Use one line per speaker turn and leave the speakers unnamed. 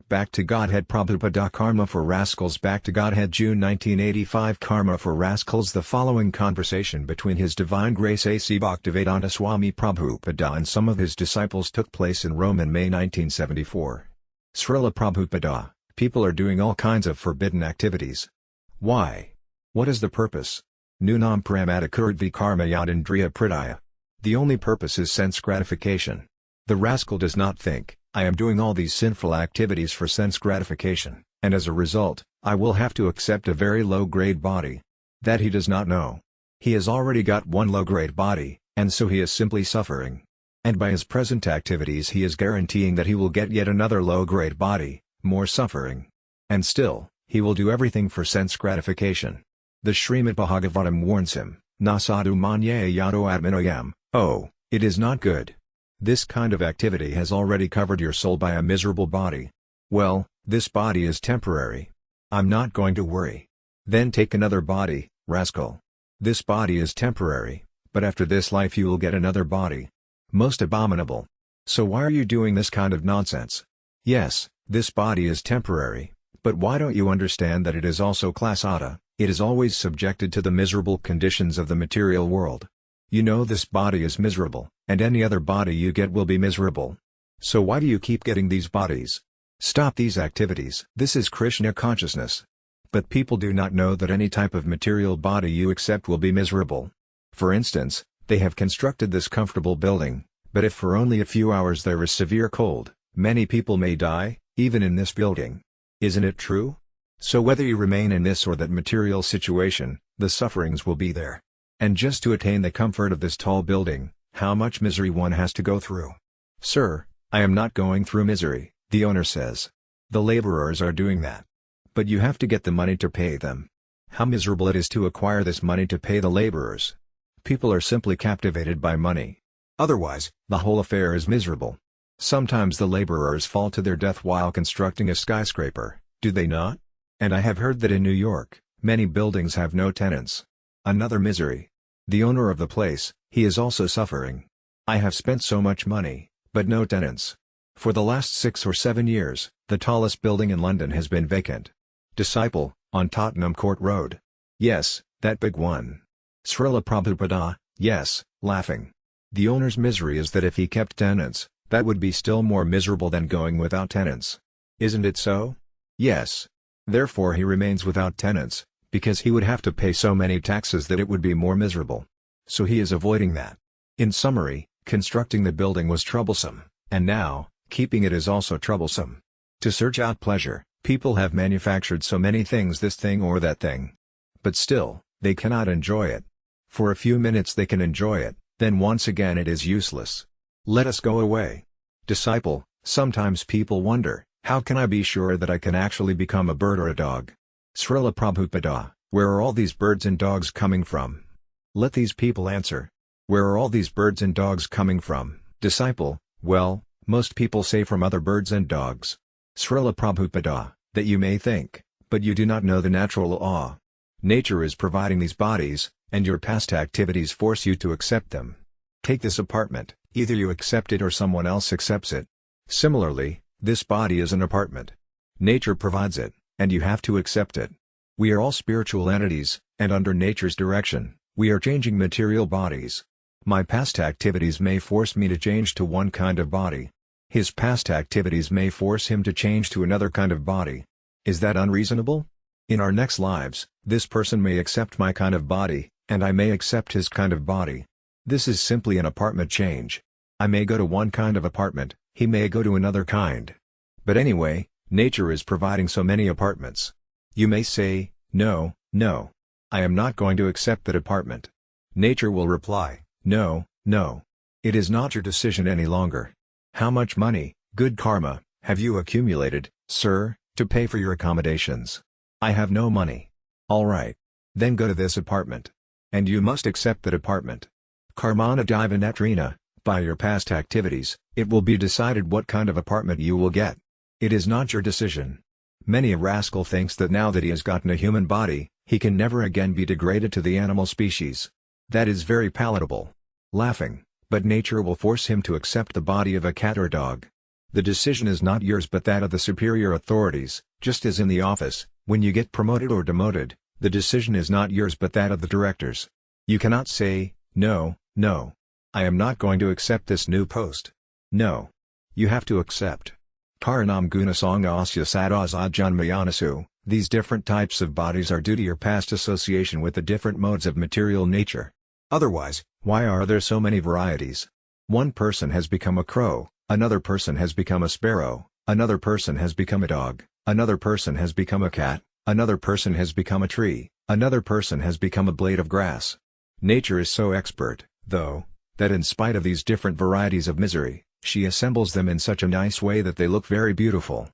Back to Godhead Prabhupada Karma for Rascals. Back to Godhead June 1985 Karma for Rascals. The following conversation between His Divine Grace A.C. Bhaktivedanta Swami Prabhupada and some of his disciples took place in Rome in May 1974. Srila Prabhupada, people are doing all kinds of forbidden activities. Why? What is the purpose? Nunam pramata kurudvi karma yadindriya pridaya. The only purpose is sense gratification. The rascal does not think, I am doing all these sinful activities for sense gratification, and as a result, I will have to accept a very low-grade body. That he does not know. He has already got one low-grade body, and so he is simply suffering. And by his present activities he is guaranteeing that he will get yet another low-grade body, more suffering. And still, he will do everything for sense gratification. The Srimad Bhagavatam warns him, Nasadu manye yado atmanoyam, oh, it is not good. This kind of activity has already covered your soul by a miserable body. Well, this body is temporary. I'm not going to worry. Then take another body, rascal. This body is temporary, but after this life you will get another body. Most abominable. So why are you doing this kind of nonsense? Yes, this body is temporary, but why don't you understand that it is also klasada, it is always subjected to the miserable conditions of the material world. You know this body is miserable, and any other body you get will be miserable. So why do you keep getting these bodies? Stop these activities. This is Krishna consciousness. But people do not know that any type of material body you accept will be miserable. For instance, they have constructed this comfortable building, but if for only a few hours there is severe cold, many people may die, even in this building. Isn't it true? So whether you remain in this or that material situation, the sufferings will be there. And just to attain the comfort of this tall building, how much misery one has to go through. Sir, I am not going through misery, the owner says. The laborers are doing that. But you have to get the money to pay them. How miserable it is to acquire this money to pay the laborers. People are simply captivated by money. Otherwise, the whole affair is miserable. Sometimes the laborers fall to their death while constructing a skyscraper, do they not? And I have heard that in New York, many buildings have no tenants. Another misery. The owner of the place, he is also suffering. I have spent so much money, but no tenants. For the last 6 or 7 years, the tallest building in London has been vacant. Disciple, on Tottenham Court Road. Yes, that big one. Srila Prabhupada, yes, laughing. The owner's misery is that if he kept tenants, that would be still more miserable than going without tenants. Isn't it so? Yes. Therefore he remains without tenants, because he would have to pay so many taxes that it would be more miserable. So he is avoiding that. In summary, constructing the building was troublesome, and now, keeping it is also troublesome. To search out pleasure, people have manufactured so many things, this thing or that thing. But still, they cannot enjoy it. For a few minutes they can enjoy it, then once again it is useless. Let us go away. Disciple, sometimes people wonder, how can I be sure that I can actually become a bird or a dog? Srila Prabhupada, where are all these birds and dogs coming from? Let these people answer. Where are all these birds and dogs coming from? Disciple, well, most people say from other birds and dogs. Srila Prabhupada, that you may think, but you do not know the natural law. Nature is providing these bodies, and your past activities force you to accept them. Take this apartment, either you accept it or someone else accepts it. Similarly, this body is an apartment. Nature provides it, and you have to accept it. We are all spiritual entities, and under nature's direction, we are changing material bodies. My past activities may force me to change to one kind of body. His past activities may force him to change to another kind of body. Is that unreasonable? In our next lives, this person may accept my kind of body, and I may accept his kind of body. This is simply an apartment change. I may go to one kind of apartment, he may go to another kind. But anyway, nature is providing so many apartments. You may say, no, no. I am not going to accept that apartment. Nature will reply, no, no. It is not your decision any longer. How much money, good karma, have you accumulated, sir, to pay for your accommodations? I have no money. All right. Then go to this apartment. And you must accept that apartment. Karmana Divanetrina, by your past activities, it will be decided what kind of apartment you will get. It is not your decision. Many a rascal thinks that now that he has gotten a human body, he can never again be degraded to the animal species. That is very palatable. Laughing, but nature will force him to accept the body of a cat or dog. The decision is not yours but that of the superior authorities, just as in the office, when you get promoted or demoted, the decision is not yours but that of the directors. You cannot say, "No, no. I am not going to accept this new post." No. You have to accept. Karanam gunasanga asya sadazad janmayanasu. These different types of bodies are due to your past association with the different modes of material nature. Otherwise, why are there so many varieties? One person has become a crow, another person has become a sparrow, another person has become a dog, another person has become a cat, another person has become a tree, another person has become a blade of grass. Nature is so expert, though, that in spite of these different varieties of misery, she assembles them in such a nice way that they look very beautiful.